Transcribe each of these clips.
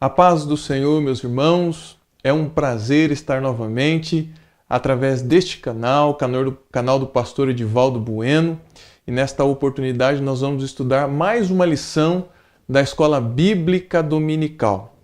A paz do Senhor, meus irmãos, é um prazer estar novamente através deste canal do pastor Edivaldo Bueno, e nesta oportunidade nós vamos estudar mais uma lição da Escola Bíblica Dominical.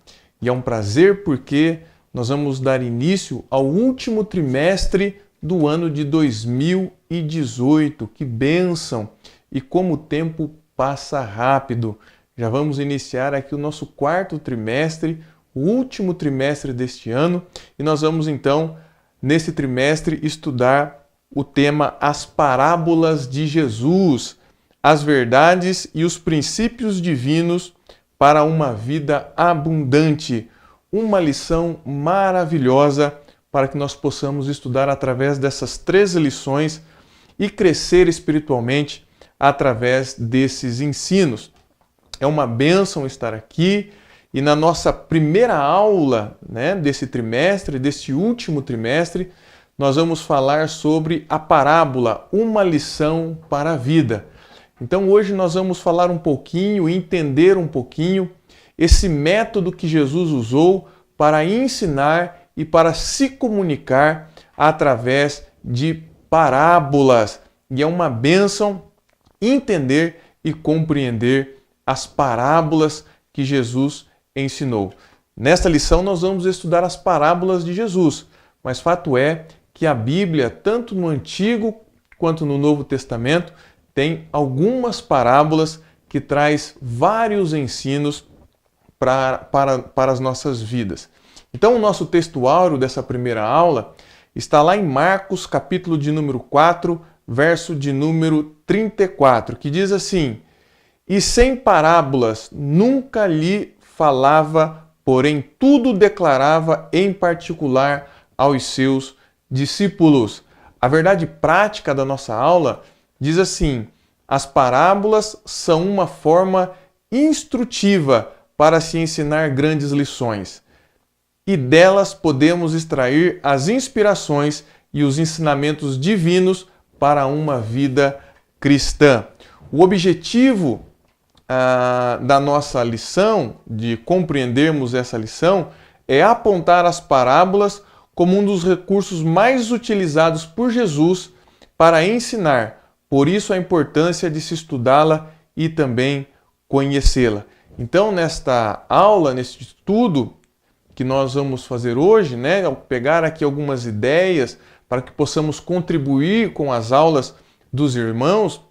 E é um prazer porque nós vamos dar início ao último trimestre do ano de 2018. Que bênção! E como o tempo passa rápido! Já vamos iniciar aqui o nosso quarto trimestre, o último trimestre deste ano, e nós vamos então, nesse trimestre, estudar o tema As Parábolas de Jesus, as verdades e os princípios divinos para uma vida abundante. Uma lição maravilhosa para que nós possamos estudar através dessas 13 lições e crescer espiritualmente através desses ensinos. É uma bênção estar aqui e na nossa primeira aula desse trimestre, desse último trimestre, nós vamos falar sobre a parábola, uma lição para a vida. Então hoje nós vamos falar um pouquinho, entender um pouquinho esse método que Jesus usou para ensinar e para se comunicar através de parábolas. E é uma bênção entender e compreender as parábolas que Jesus ensinou. Nesta lição nós vamos estudar as parábolas de Jesus, mas fato é que a Bíblia, tanto no Antigo quanto no Novo Testamento, tem algumas parábolas que traz vários ensinos para as nossas vidas. Então o nosso textuário dessa primeira aula está lá em Marcos, capítulo de número 4, verso de número 34, que diz assim: "E sem parábolas nunca lhe falava, porém tudo declarava em particular aos seus discípulos." A verdade prática da nossa aula diz assim: as parábolas são uma forma instrutiva para se ensinar grandes lições. E delas podemos extrair as inspirações e os ensinamentos divinos para uma vida cristã. O objetivo da nossa lição, de compreendermos essa lição, é apontar as parábolas como um dos recursos mais utilizados por Jesus para ensinar. Por isso a importância de se estudá-la e também conhecê-la. Então, nesta aula, neste estudo que nós vamos fazer hoje, ao pegar aqui algumas ideias para que possamos contribuir com as aulas dos irmãos,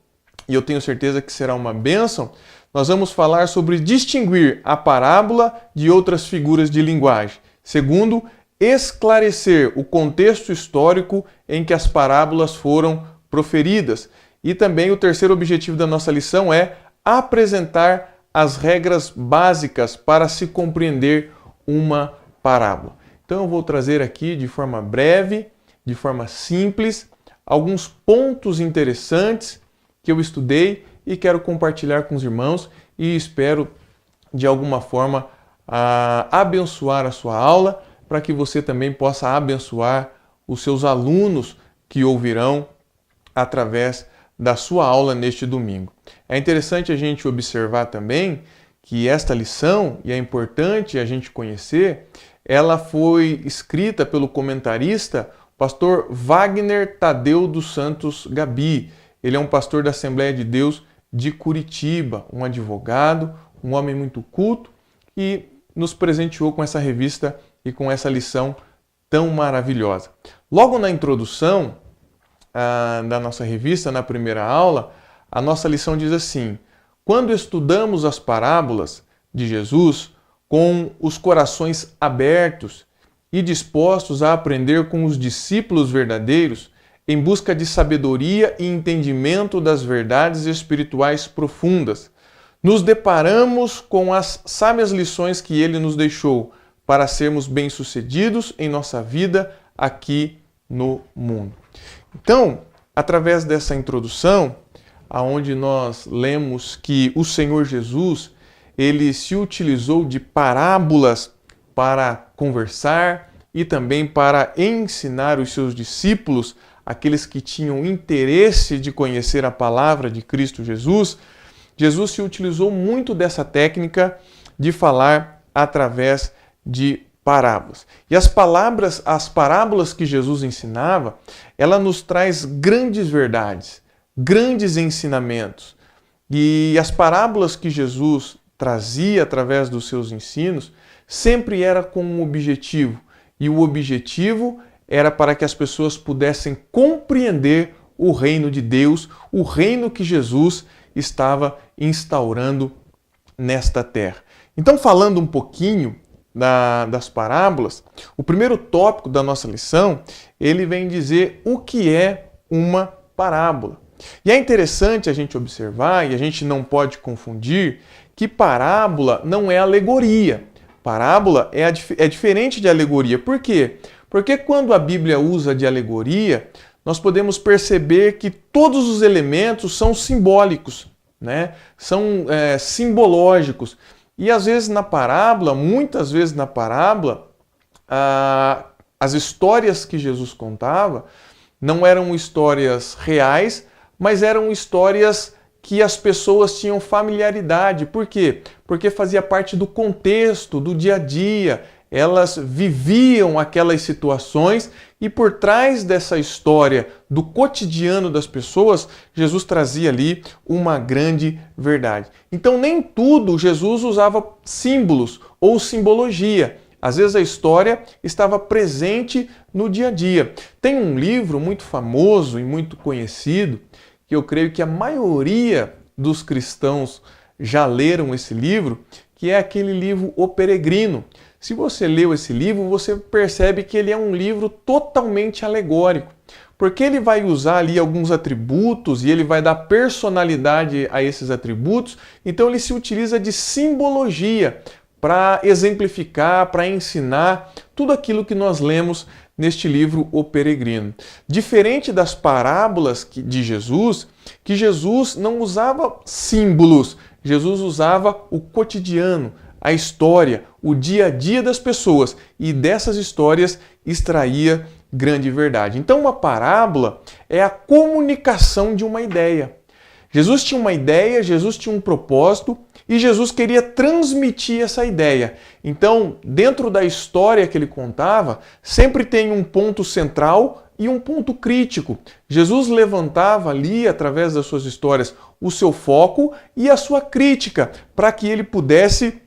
e eu tenho certeza que será uma bênção, nós vamos falar sobre distinguir a parábola de outras figuras de linguagem. Segundo, esclarecer o contexto histórico em que as parábolas foram proferidas. E também o terceiro objetivo da nossa lição é apresentar as regras básicas para se compreender uma parábola. Então eu vou trazer aqui de forma breve, de forma simples, alguns pontos interessantes que eu estudei e quero compartilhar com os irmãos e espero de alguma forma abençoar a sua aula para que você também possa abençoar os seus alunos que ouvirão através da sua aula neste domingo. É interessante a gente observar também que esta lição, e é importante a gente conhecer, ela foi escrita pelo comentarista pastor Wagner Tadeu dos Santos Gabi. Ele é um pastor da Assembleia de Deus de Curitiba, um advogado, um homem muito culto, e nos presenteou com essa revista e com essa lição tão maravilhosa. Logo na introdução da nossa revista, na primeira aula, a nossa lição diz assim: quando estudamos as parábolas de Jesus com os corações abertos e dispostos a aprender com os discípulos verdadeiros, em busca de sabedoria e entendimento das verdades espirituais profundas, nos deparamos com as sábias lições que ele nos deixou para sermos bem-sucedidos em nossa vida aqui no mundo. Então, através dessa introdução, aonde nós lemos que o Senhor Jesus, ele se utilizou de parábolas para conversar e também para ensinar os seus discípulos, aqueles que tinham interesse de conhecer a palavra de Cristo Jesus, Jesus se utilizou muito dessa técnica de falar através de parábolas. E as parábolas que Jesus ensinava, ela nos traz grandes verdades, grandes ensinamentos. E as parábolas que Jesus trazia através dos seus ensinos sempre era com um objetivo. E o objetivo era para que as pessoas pudessem compreender o reino de Deus, o reino que Jesus estava instaurando nesta terra. Então, falando um pouquinho das parábolas, o primeiro tópico da nossa lição, ele vem dizer o que é uma parábola. E é interessante a gente observar, e a gente não pode confundir, que parábola não é alegoria. Parábola é diferente de alegoria. Por quê? Porque quando a Bíblia usa de alegoria, nós podemos perceber que todos os elementos são simbólicos, né? São simbológicos. E às vezes na parábola, muitas vezes na parábola, as histórias que Jesus contava não eram histórias reais, mas eram histórias que as pessoas tinham familiaridade. Por quê? Porque fazia parte do contexto, do dia a dia. Elas viviam aquelas situações e por trás dessa história do cotidiano das pessoas, Jesus trazia ali uma grande verdade. Então nem tudo Jesus usava símbolos ou simbologia. Às vezes a história estava presente no dia a dia. Tem um livro muito famoso e muito conhecido, que eu creio que a maioria dos cristãos já leram esse livro, que é aquele livro O Peregrino. Se você leu esse livro, você percebe que ele é um livro totalmente alegórico, porque ele vai usar ali alguns atributos e ele vai dar personalidade a esses atributos, então ele se utiliza de simbologia para exemplificar, para ensinar tudo aquilo que nós lemos neste livro O Peregrino. Diferente das parábolas de Jesus, que Jesus não usava símbolos, Jesus usava o cotidiano, a história, o dia a dia das pessoas, e dessas histórias extraía grande verdade. Então uma parábola é a comunicação de uma ideia. Jesus tinha uma ideia, Jesus tinha um propósito e Jesus queria transmitir essa ideia. Então, dentro da história que ele contava, sempre tem um ponto central e um ponto crítico. Jesus levantava ali, através das suas histórias, o seu foco e a sua crítica, para que ele pudesse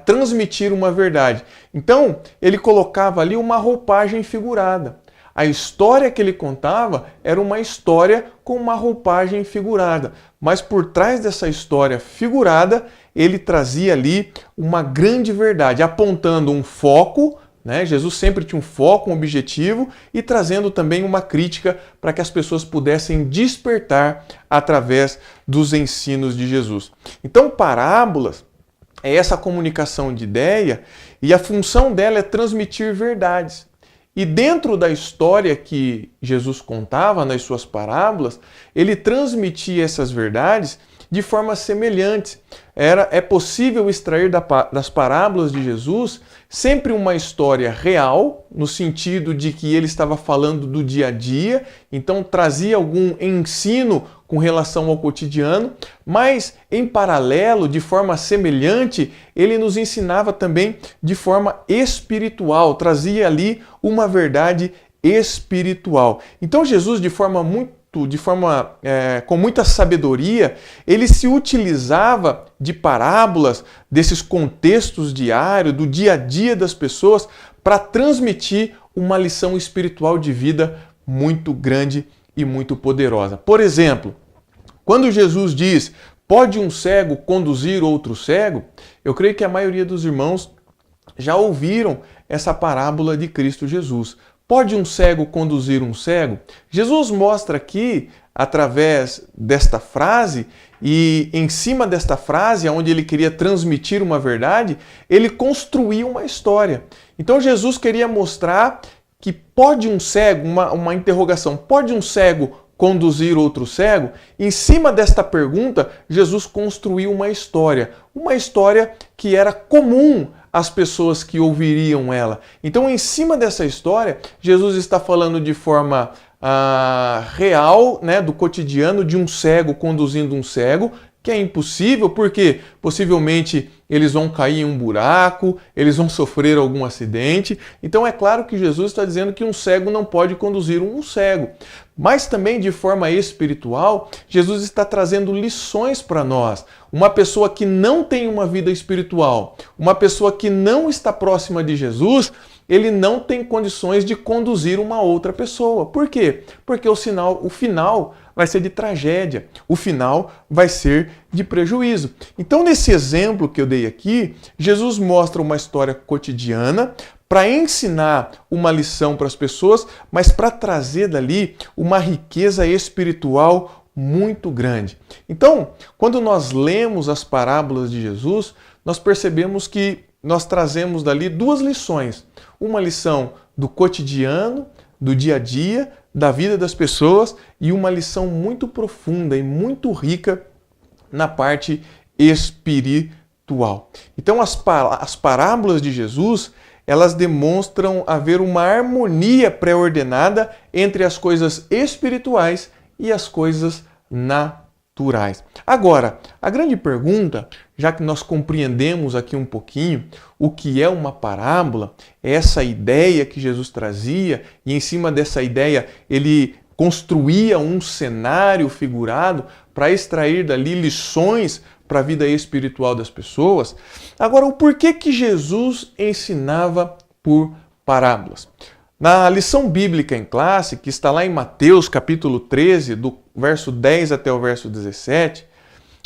transmitir uma verdade. Então, ele colocava ali uma roupagem figurada. A história que ele contava era uma história com uma roupagem figurada, mas por trás dessa história figurada, ele trazia ali uma grande verdade, apontando um foco, né? Jesus sempre tinha um foco, um objetivo, e trazendo também uma crítica para que as pessoas pudessem despertar através dos ensinos de Jesus. Então, parábolas é essa comunicação de ideia e a função dela é transmitir verdades. E dentro da história que Jesus contava nas suas parábolas, ele transmitia essas verdades de forma semelhante. É possível extrair das parábolas de Jesus sempre uma história real, no sentido de que ele estava falando do dia a dia, então trazia algum ensino com relação ao cotidiano, mas em paralelo, de forma semelhante, ele nos ensinava também de forma espiritual, trazia ali uma verdade espiritual. Então Jesus, com muita sabedoria, ele se utilizava de parábolas, desses contextos diários, do dia a dia das pessoas, para transmitir uma lição espiritual de vida muito grande e muito poderosa. Por exemplo, quando Jesus diz, pode um cego conduzir outro cego, eu creio que a maioria dos irmãos já ouviram essa parábola de Cristo Jesus. Pode um cego conduzir um cego? Jesus mostra aqui, através desta frase, e em cima desta frase, onde ele queria transmitir uma verdade, ele construiu uma história. Então Jesus queria mostrar que pode um cego, uma interrogação, pode um cego conduzir outro cego? Em cima desta pergunta, Jesus construiu uma história que era comum às pessoas que ouviriam ela. Então, em cima dessa história, Jesus está falando de forma real, né, do cotidiano de um cego conduzindo um cego, que é impossível, porque possivelmente eles vão cair em um buraco, eles vão sofrer algum acidente. Então é claro que Jesus está dizendo que um cego não pode conduzir um cego. Mas também de forma espiritual, Jesus está trazendo lições para nós. Uma pessoa que não tem uma vida espiritual, uma pessoa que não está próxima de Jesus, ele não tem condições de conduzir uma outra pessoa. Por quê? Porque o final vai ser de tragédia, o final vai ser de prejuízo. Então, nesse exemplo que eu dei aqui, Jesus mostra uma história cotidiana para ensinar uma lição para as pessoas, mas para trazer dali uma riqueza espiritual muito grande. Então, quando nós lemos as parábolas de Jesus, nós percebemos que nós trazemos dali duas lições. Uma lição do cotidiano, do dia a dia, da vida das pessoas, e uma lição muito profunda e muito rica na parte espiritual. Então, as parábolas de Jesus, elas demonstram haver uma harmonia pré-ordenada entre as coisas espirituais e as coisas naturais. Agora, a grande pergunta, já que nós compreendemos aqui um pouquinho o que é uma parábola, essa ideia que Jesus trazia, e em cima dessa ideia ele construía um cenário figurado para extrair dali lições para a vida espiritual das pessoas. Agora, o porquê que Jesus ensinava por parábolas? Na lição bíblica em classe, que está lá em Mateus capítulo 13, do verso 10 até o verso 17,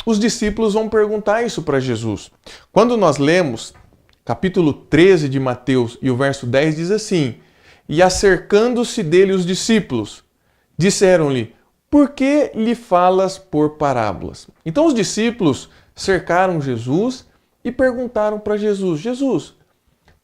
os discípulos vão perguntar isso para Jesus. Quando nós lemos capítulo 13 de Mateus e o verso 10 diz assim: "E acercando-se dele os discípulos, disseram-lhe: por que lhe falas por parábolas?" Então os discípulos cercaram Jesus e perguntaram para Jesus: Jesus,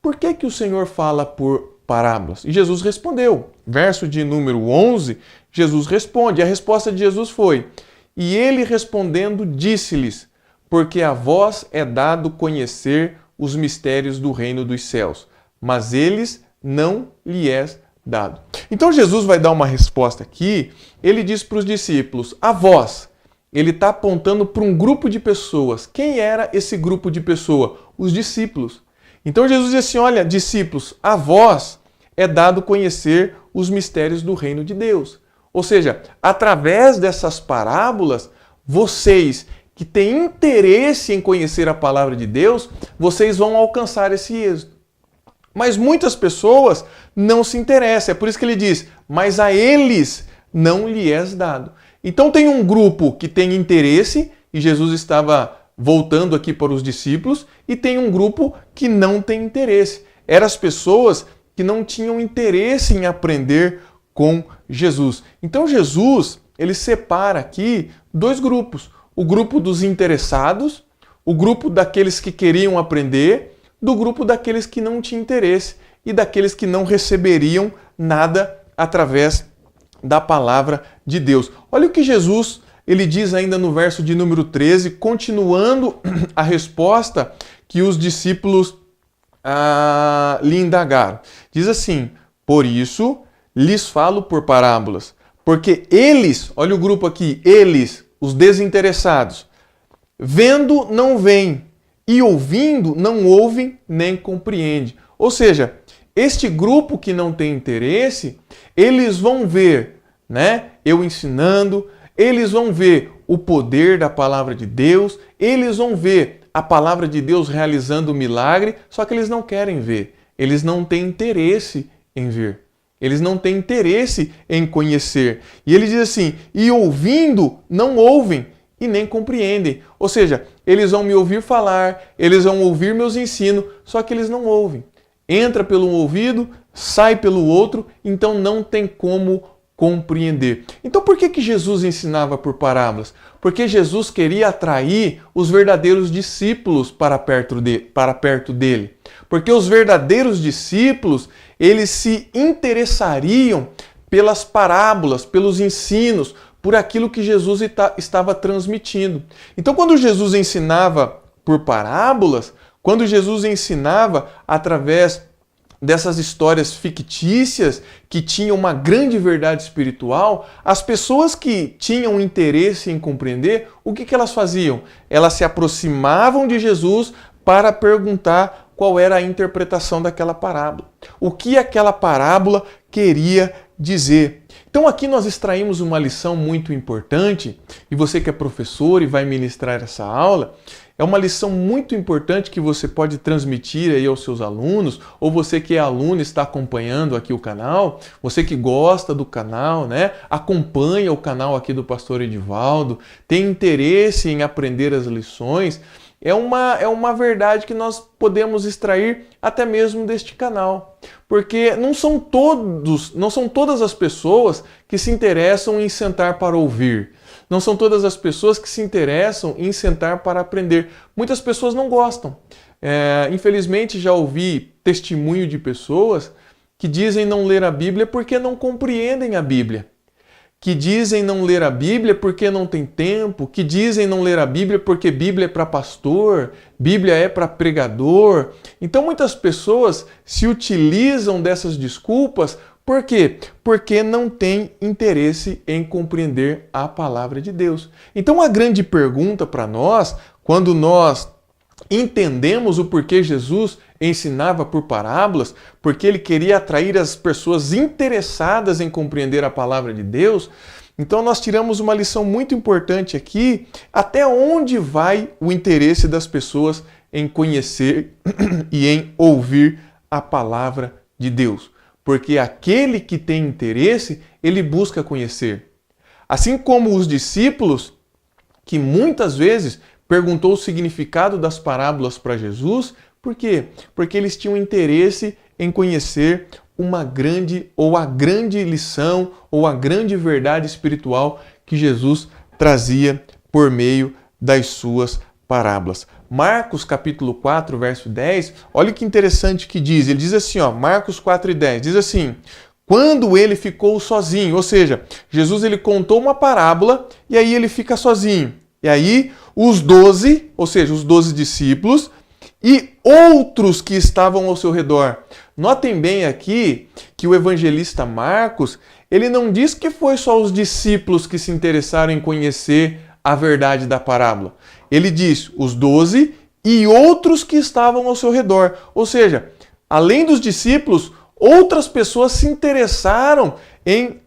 por que o Senhor fala por parábolas? E Jesus respondeu. Verso de número 11, Jesus responde. A resposta de Jesus foi: "E ele respondendo disse-lhes: porque a vós é dado conhecer os mistérios do reino dos céus, mas eles não lhe é dado." Então Jesus vai dar uma resposta aqui. Ele diz para os discípulos: a vós. Ele está apontando para um grupo de pessoas. Quem era esse grupo de pessoas? Os discípulos. Então Jesus diz assim: olha, discípulos, a vós é dado conhecer os mistérios do reino de Deus. Ou seja, através dessas parábolas, vocês que têm interesse em conhecer a palavra de Deus, vocês vão alcançar esse êxito. Mas muitas pessoas não se interessam. É por isso que ele diz: mas a eles não lhe és dado. Então tem um grupo que tem interesse, e Jesus estava voltando aqui para os discípulos, e tem um grupo que não tem interesse. Eram as pessoas que não tinham interesse em aprender com Jesus. Então Jesus, ele separa aqui dois grupos. O grupo dos interessados, o grupo daqueles que queriam aprender, do grupo daqueles que não tinham interesse e daqueles que não receberiam nada através da palavra de Deus. Olha o que Jesus ele diz ainda no verso de número 13, continuando a resposta que os discípulos lhe indagaram. Diz assim: por isso lhes falo por parábolas, porque eles, olha o grupo aqui, eles, os desinteressados, vendo não veem, e ouvindo não ouvem nem compreendem. Ou seja, este grupo que não tem interesse, eles vão ver, eu ensinando, eles vão ver o poder da palavra de Deus, eles vão ver a palavra de Deus realizando o milagre, só que eles não querem ver, eles não têm interesse em ver, eles não têm interesse em conhecer. E ele diz assim: e ouvindo não ouvem e nem compreendem. Ou seja, eles vão me ouvir falar, eles vão ouvir meus ensinos, só que eles não ouvem. Entra pelo um ouvido, sai pelo outro, então não tem como compreender. Então por que Jesus ensinava por parábolas? Porque Jesus queria atrair os verdadeiros discípulos para perto dele. Porque os verdadeiros discípulos, eles se interessariam pelas parábolas, pelos ensinos, por aquilo que Jesus estava transmitindo. Então quando Jesus ensinava por parábolas, quando Jesus ensinava através dessas histórias fictícias que tinham uma grande verdade espiritual, as pessoas que tinham interesse em compreender, o que elas faziam? Elas se aproximavam de Jesus para perguntar qual era a interpretação daquela parábola. O que aquela parábola queria dizer. Então aqui nós extraímos uma lição muito importante, e você que é professor e vai ministrar essa aula, é uma lição muito importante que você pode transmitir aí aos seus alunos, ou você que é aluno e está acompanhando aqui o canal, você que gosta do canal, né? Acompanha o canal aqui do Pastor Edivaldo, tem interesse em aprender as lições, é uma verdade que nós podemos extrair até mesmo deste canal. Porque não são todas as pessoas que se interessam em sentar para ouvir. Não são todas as pessoas que se interessam em sentar para aprender. Muitas pessoas não gostam. Infelizmente já ouvi testemunho de pessoas que dizem não ler a Bíblia porque não compreendem a Bíblia. Que dizem não ler a Bíblia porque não tem tempo, que dizem não ler a Bíblia porque Bíblia é para pastor, Bíblia é para pregador. Então muitas pessoas se utilizam dessas desculpas, por quê? Porque não têm interesse em compreender a palavra de Deus. Então a grande pergunta para nós, quando nós entendemos o porquê Jesus ensinava por parábolas, porque ele queria atrair as pessoas interessadas em compreender a palavra de Deus, então nós tiramos uma lição muito importante aqui, até onde vai o interesse das pessoas em conhecer e em ouvir a palavra de Deus. Porque aquele que tem interesse, ele busca conhecer. Assim como os discípulos, que muitas vezes perguntou o significado das parábolas para Jesus. Por quê? Porque eles tinham interesse em conhecer uma grande ou a grande lição ou a grande verdade espiritual que Jesus trazia por meio das suas parábolas. Marcos capítulo 4, verso 10, olha que interessante que diz. Ele diz assim, Marcos 4:10, diz assim: quando ele ficou sozinho, ou seja, Jesus ele contou uma parábola e aí ele fica sozinho. E aí os 12, ou seja, os 12 discípulos e outros que estavam ao seu redor. Notem bem aqui que o evangelista Marcos, ele não diz que foi só os discípulos que se interessaram em conhecer a verdade da parábola. Ele diz os 12 e outros que estavam ao seu redor. Ou seja, além dos discípulos, outras pessoas se interessaram em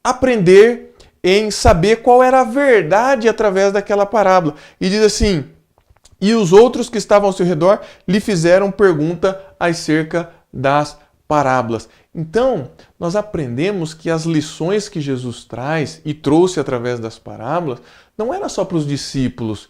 aprender, em saber qual era a verdade através daquela parábola. E diz assim: e os outros que estavam ao seu redor lhe fizeram pergunta acerca das parábolas. Então, nós aprendemos que as lições que Jesus traz e trouxe através das parábolas não era só para os discípulos,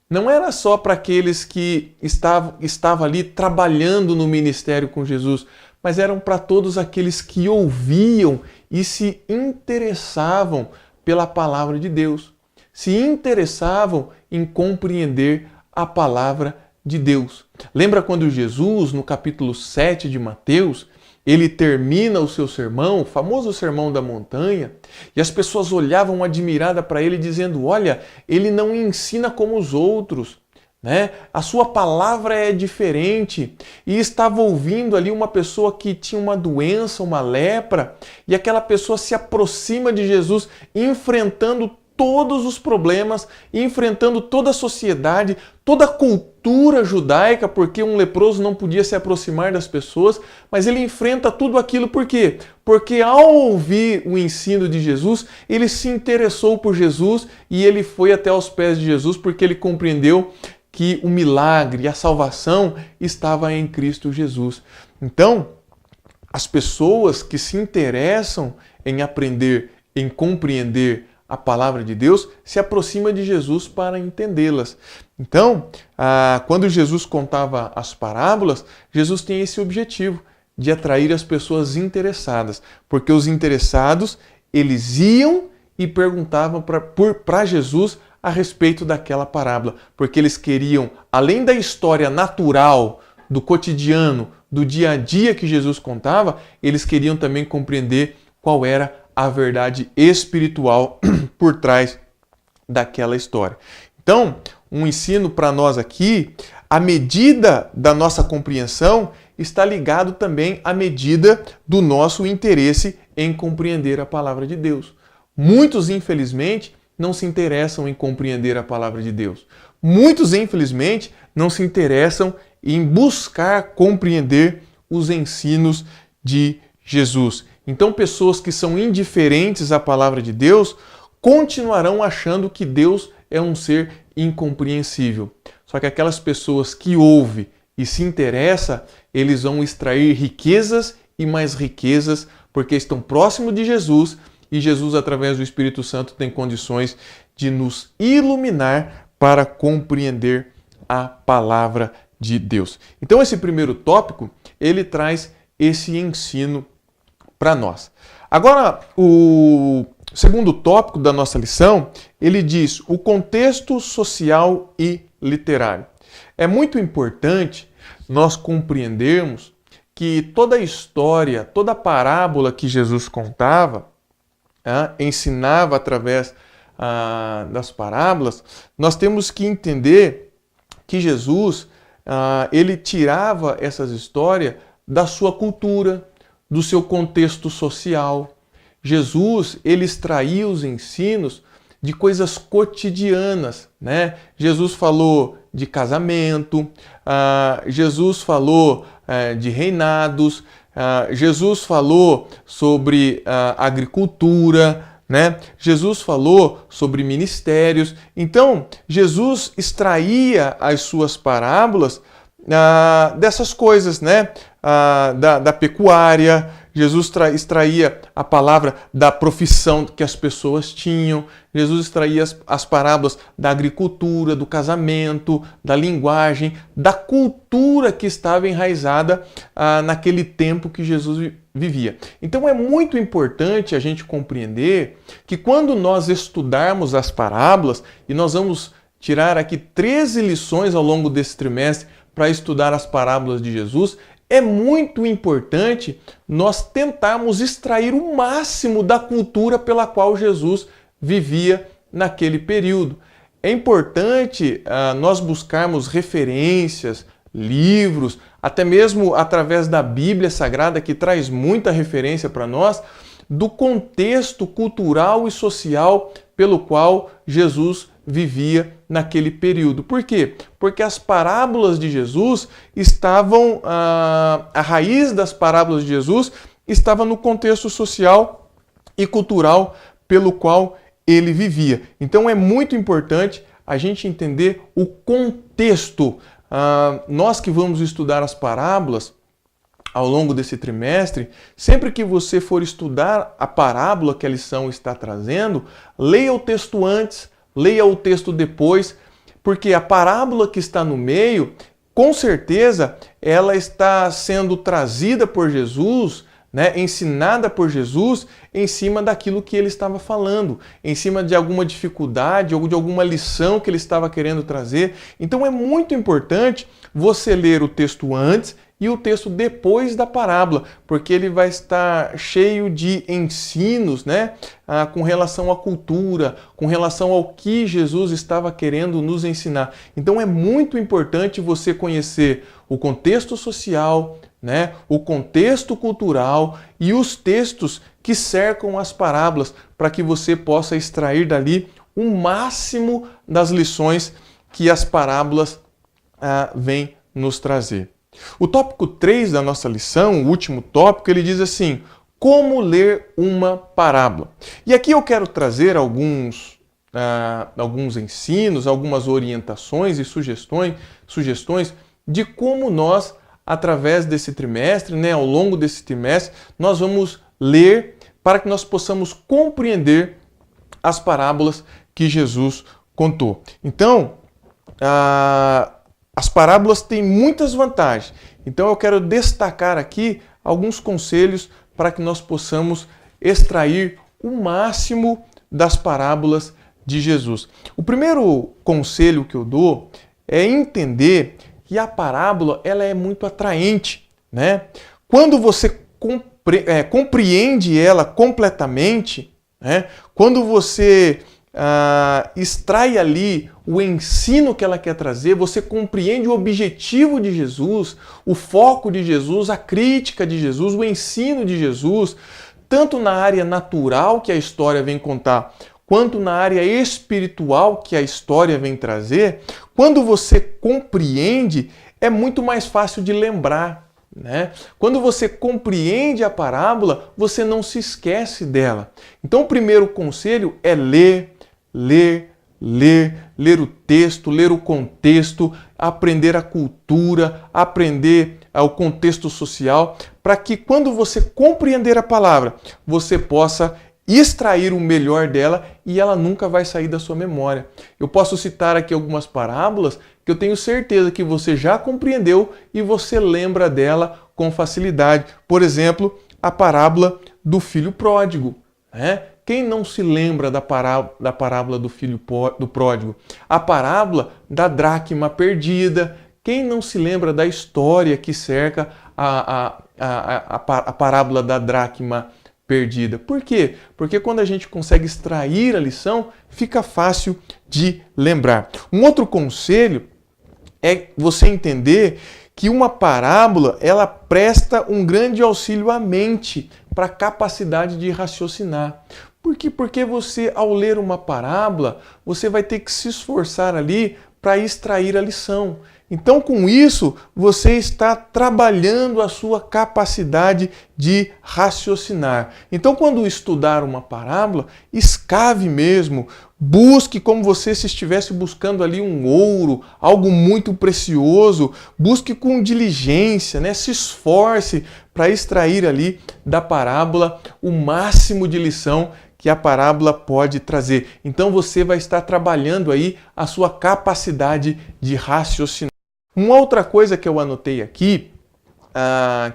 não era só para aqueles que estavam ali trabalhando no ministério com Jesus, mas eram para todos aqueles que ouviam e se interessavam pela palavra de Deus, se interessavam em compreender a palavra de Deus. Lembra quando Jesus, no capítulo 7 de Mateus, ele termina o seu sermão, o famoso sermão da montanha, e as pessoas olhavam admiradas para ele dizendo: olha, ele não ensina como os outros, né? A sua palavra é diferente. E estava ouvindo ali uma pessoa que tinha uma doença, uma lepra, e aquela pessoa se aproxima de Jesus enfrentando todos os problemas, enfrentando toda a sociedade, toda a cultura judaica, porque um leproso não podia se aproximar das pessoas, mas ele enfrenta tudo aquilo por quê? Porque ao ouvir o ensino de Jesus, ele se interessou por Jesus e ele foi até aos pés de Jesus porque ele compreendeu que o milagre e a salvação estava em Cristo Jesus. Então, as pessoas que se interessam em aprender, em compreender a palavra de Deus, se aproxima de Jesus para entendê-las. Então, quando Jesus contava as parábolas, Jesus tem esse objetivo de atrair as pessoas interessadas, porque os interessados, eles iam e perguntavam para Jesus a respeito daquela parábola, porque eles queriam, além da história natural, do cotidiano, do dia a dia que Jesus contava, eles queriam também compreender qual era a verdade espiritual por trás daquela história. Então, um ensino para nós aqui, A medida da nossa compreensão está ligado também à medida do nosso interesse em compreender a palavra de Deus. Muitos, infelizmente, não se interessam em compreender a palavra de Deus. Muitos, infelizmente, não se interessam em buscar compreender os ensinos de Jesus. Então, pessoas que são indiferentes à palavra de Deus continuarão achando que Deus é um ser incompreensível. Só que aquelas pessoas que ouvem e se interessam, eles vão extrair riquezas e mais riquezas, porque estão próximos de Jesus e Jesus, através do Espírito Santo, tem condições de nos iluminar para compreender a palavra de Deus. Então, esse primeiro tópico, ele traz esse ensino para nós. Agora, o segundo tópico da nossa lição, ele diz o contexto social e literário. É muito importante nós compreendermos que toda a história, toda a parábola que Jesus contava, ensinava através das parábolas, nós temos que entender que Jesus ele tirava essas histórias da sua cultura, do seu contexto social. Jesus, ele extraía os ensinos de coisas cotidianas, né? Jesus falou de casamento, Jesus falou de reinados, Jesus falou sobre agricultura, né? Jesus falou sobre ministérios. Então, Jesus extraía as suas parábolas dessas coisas, né? Da pecuária. Jesus extraía a palavra da profissão que as pessoas tinham. Jesus extraía as parábolas da agricultura, do casamento, da linguagem, da cultura que estava enraizada naquele tempo que Jesus vivia. Então é muito importante a gente compreender que quando nós estudarmos as parábolas, e nós vamos tirar aqui 13 lições ao longo desse trimestre para estudar as parábolas de Jesus, é muito importante nós tentarmos extrair o máximo da cultura pela qual Jesus vivia naquele período. É importante nós buscarmos referências, livros, até mesmo através da Bíblia Sagrada, que traz muita referência para nós, do contexto cultural e social pelo qual Jesus vivia naquele período. Por quê? Porque as parábolas de Jesus estavam, a raiz das parábolas de Jesus estava no contexto social e cultural pelo qual ele vivia. Então é muito importante a gente entender o contexto. Nós que vamos estudar as parábolas ao longo desse trimestre, sempre que você for estudar a parábola que a lição está trazendo, leia o texto antes, leia o texto depois, porque a parábola que está no meio, com certeza, ela está sendo trazida por Jesus, né, ensinada por Jesus em cima daquilo que ele estava falando, em cima de alguma dificuldade ou de alguma lição que ele estava querendo trazer. Então é muito importante você ler o texto antes e o texto depois da parábola, porque ele vai estar cheio de ensinos, né, com relação à cultura, com relação ao que Jesus estava querendo nos ensinar. Então é muito importante você conhecer o contexto social, né, o contexto cultural e os textos que cercam as parábolas, para que você possa extrair dali o máximo das lições que as parábolas vêm nos trazer. O tópico 3 da nossa lição, o último tópico, ele diz assim: como ler uma parábola? E aqui eu quero trazer alguns ensinos, algumas orientações e sugestões de como nós, através desse trimestre, né, ao longo desse trimestre, nós vamos ler para que nós possamos compreender as parábolas que Jesus contou. Então, as parábolas têm muitas vantagens. Então eu quero destacar aqui alguns conselhos para que nós possamos extrair o máximo das parábolas de Jesus. O primeiro conselho que eu dou é entender que a parábola ela é muito atraente, né? Quando você compreende ela completamente, né? Quando você extrai ali o ensino que ela quer trazer, você compreende o objetivo de Jesus, o foco de Jesus, a crítica de Jesus, o ensino de Jesus, tanto na área natural que a história vem contar, quanto na área espiritual que a história vem trazer, quando você compreende, é muito mais fácil de lembrar, né? Quando você compreende a parábola, você não se esquece dela. Então, o primeiro conselho é ler o texto, ler o contexto, aprender a cultura, aprender o contexto social, para que quando você compreender a palavra, você possa extrair o melhor dela e ela nunca vai sair da sua memória. Eu posso citar aqui algumas parábolas que eu tenho certeza que você já compreendeu e você lembra dela com facilidade. Por exemplo, a parábola do filho pródigo, né? Quem não se lembra da parábola do filho do pródigo? A parábola da dracma perdida. Quem não se lembra da história que cerca a parábola da dracma perdida? Por quê? Porque quando a gente consegue extrair a lição, fica fácil de lembrar. Um outro conselho é você entender que uma parábola, ela presta um grande auxílio à mente para a capacidade de raciocinar. Por quê? Porque você, ao ler uma parábola, você vai ter que se esforçar ali para extrair a lição. Então, com isso, você está trabalhando a sua capacidade de raciocinar. Então, quando estudar uma parábola, escave mesmo, busque como você se estivesse buscando ali um ouro, algo muito precioso, busque com diligência, né? Se esforce para extrair ali da parábola o máximo de lição que a parábola pode trazer. Então, você vai estar trabalhando aí a sua capacidade de raciocinar. Uma outra coisa que eu anotei aqui,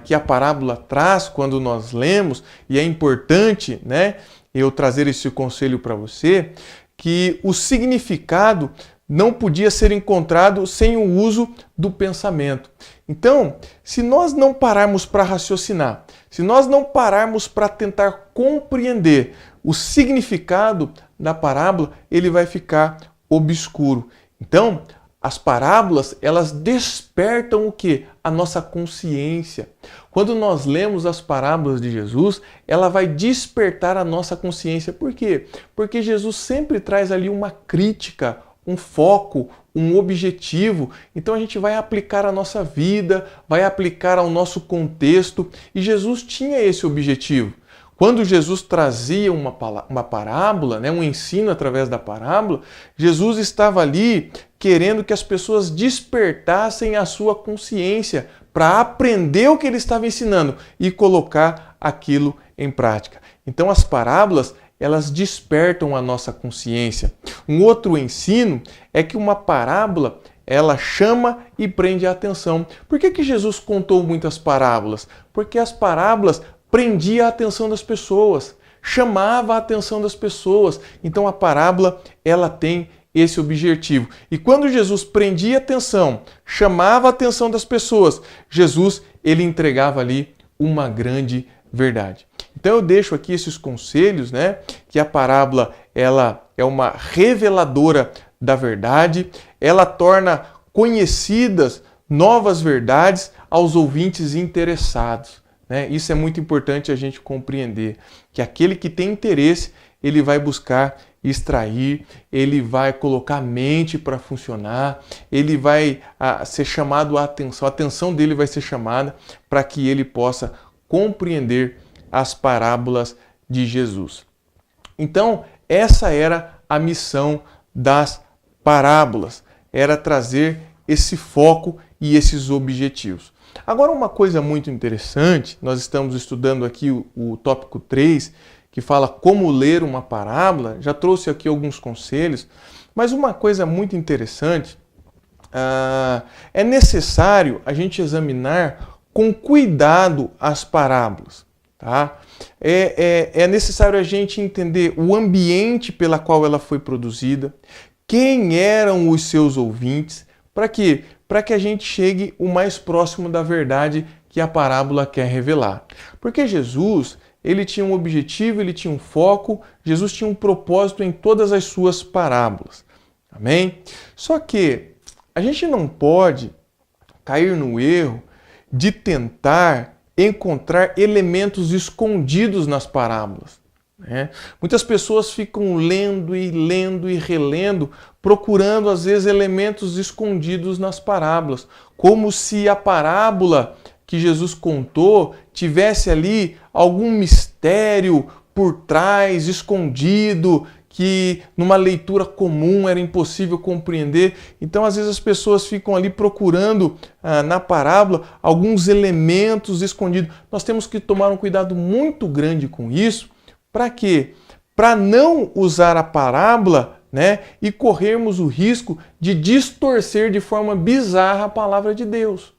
que a parábola traz quando nós lemos, e é importante, né, eu trazer esse conselho para você, que o significado não podia ser encontrado sem o uso do pensamento. Então, se nós não pararmos para raciocinar, se nós não pararmos para tentar compreender o significado da parábola, ele vai ficar obscuro. Então, as parábolas, elas despertam o quê? A nossa consciência. Quando nós lemos as parábolas de Jesus, ela vai despertar a nossa consciência. Por quê? Porque Jesus sempre traz ali uma crítica, um foco, um objetivo. Então a gente vai aplicar a nossa vida, vai aplicar ao nosso contexto. E Jesus tinha esse objetivo. Quando Jesus trazia uma parábola, né, um ensino através da parábola, Jesus estava ali querendo que as pessoas despertassem a sua consciência para aprender o que ele estava ensinando e colocar aquilo em prática. Então as parábolas, elas despertam a nossa consciência. Um outro ensino é que uma parábola, ela chama e prende a atenção. Por que Jesus contou muitas parábolas? Porque as parábolas prendia a atenção das pessoas, chamava a atenção das pessoas. Então a parábola, ela tem esse objetivo. E quando Jesus prendia a atenção, chamava a atenção das pessoas, Jesus, ele entregava ali uma grande verdade. Então eu deixo aqui esses conselhos, né, que a parábola, ela é uma reveladora da verdade, ela torna conhecidas novas verdades aos ouvintes interessados. Isso é muito importante a gente compreender, que aquele que tem interesse, ele vai buscar extrair, ele vai colocar a mente para funcionar, ele vai ser chamado a atenção dele vai ser chamada para que ele possa compreender as parábolas de Jesus. Então, essa era a missão das parábolas, era trazer esse foco e esses objetivos. Agora, uma coisa muito interessante, nós estamos estudando aqui o tópico 3, que fala como ler uma parábola, já trouxe aqui alguns conselhos, mas uma coisa muito interessante, é necessário a gente examinar com cuidado as parábolas. Tá? É necessário a gente entender o ambiente pela qual ela foi produzida, quem eram os seus ouvintes, para quê? Para que a gente chegue o mais próximo da verdade que a parábola quer revelar. Porque Jesus, ele tinha um objetivo, ele tinha um foco, Jesus tinha um propósito em todas as suas parábolas. Amém? Só que a gente não pode cair no erro de tentar encontrar elementos escondidos nas parábolas. Muitas pessoas ficam lendo e relendo, procurando às vezes elementos escondidos nas parábolas, como se a parábola que Jesus contou tivesse ali algum mistério por trás, escondido, que numa leitura comum era impossível compreender. Então, às vezes as pessoas ficam ali procurando na parábola alguns elementos escondidos. Nós temos que tomar um cuidado muito grande com isso. Para quê? Para não usar a parábola, e corrermos o risco de distorcer de forma bizarra a palavra de Deus.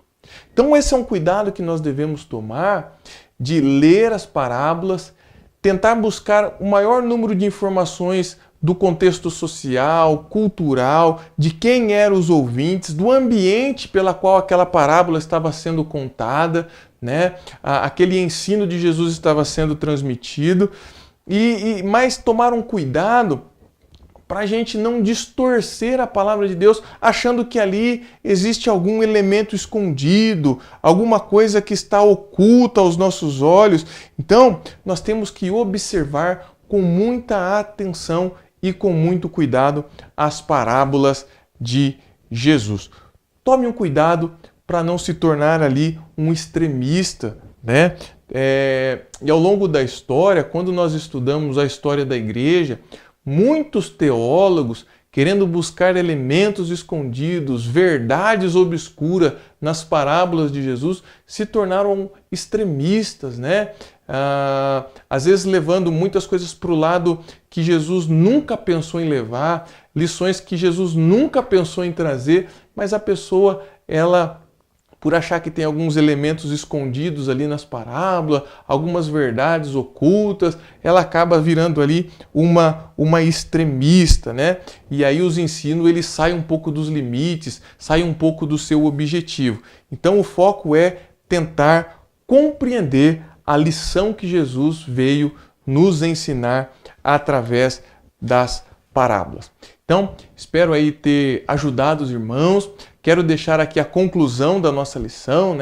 Então esse é um cuidado que nós devemos tomar, de ler as parábolas, tentar buscar o maior número de informações do contexto social, cultural, de quem eram os ouvintes, do ambiente pela qual aquela parábola estava sendo contada, aquele ensino de Jesus estava sendo transmitido, mas tomar um cuidado para a gente não distorcer a palavra de Deus, achando que ali existe algum elemento escondido, alguma coisa que está oculta aos nossos olhos. Então, nós temos que observar com muita atenção e com muito cuidado as parábolas de Jesus. Tome um cuidado para não se tornar ali um extremista, E ao longo da história, quando nós estudamos a história da igreja, muitos teólogos, querendo buscar elementos escondidos, verdades obscuras nas parábolas de Jesus, se tornaram extremistas, às vezes levando muitas coisas para o lado que Jesus nunca pensou em levar, lições que Jesus nunca pensou em trazer, mas a pessoa, por achar que tem alguns elementos escondidos ali nas parábolas, algumas verdades ocultas, ela acaba virando ali uma extremista, E aí os ensinos, eles saem um pouco dos limites, saem um pouco do seu objetivo. Então o foco é tentar compreender a lição que Jesus veio nos ensinar através das parábolas. Então, espero aí ter ajudado os irmãos. Quero deixar aqui a conclusão da nossa lição,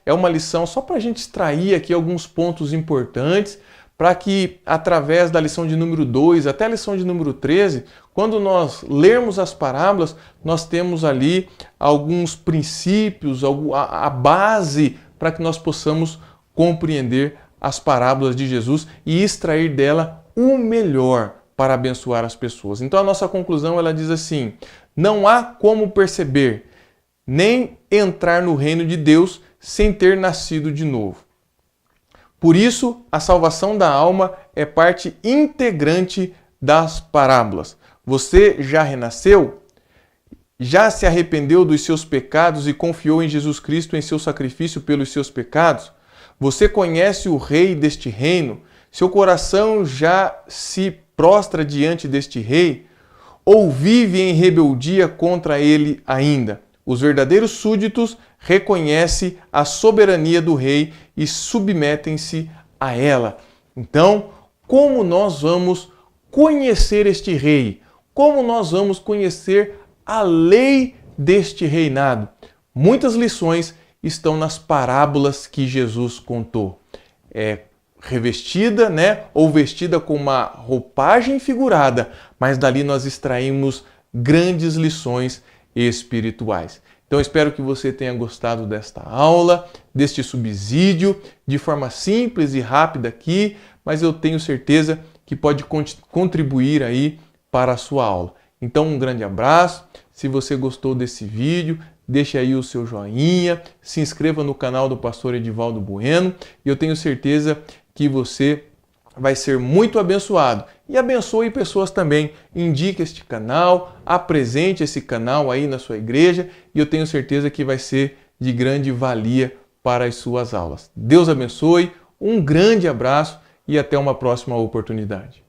É uma lição só para a gente extrair aqui alguns pontos importantes, para que através da lição de número 2 até a lição de número 13, quando nós lermos as parábolas, nós temos ali alguns princípios, a base para que nós possamos compreender as parábolas de Jesus e extrair dela o melhor para abençoar as pessoas. Então a nossa conclusão, ela diz assim: não há como perceber nem entrar no reino de Deus sem ter nascido de novo. Por isso, a salvação da alma é parte integrante das parábolas. Você já renasceu? Já se arrependeu dos seus pecados e confiou em Jesus Cristo em seu sacrifício pelos seus pecados? Você conhece o Rei deste reino? Seu coração já se prostra diante deste Rei? Ou vive em rebeldia contra ele ainda? Os verdadeiros súditos reconhecem a soberania do Rei e submetem-se a ela. Então, como nós vamos conhecer este Rei? Como nós vamos conhecer a lei deste reinado? Muitas lições estão nas parábolas que Jesus contou. Revestida, ou vestida com uma roupagem figurada, mas dali nós extraímos grandes lições espirituais. Então espero que você tenha gostado desta aula, deste subsídio, de forma simples e rápida aqui, mas eu tenho certeza que pode contribuir aí para a sua aula. Então um grande abraço. Se você gostou desse vídeo, deixe aí o seu joinha, se inscreva no canal do Pastor Edivaldo Bueno e eu tenho certeza que você vai ser muito abençoado. E abençoe pessoas também. Indique este canal, apresente esse canal aí na sua igreja e eu tenho certeza que vai ser de grande valia para as suas aulas. Deus abençoe, um grande abraço e até uma próxima oportunidade.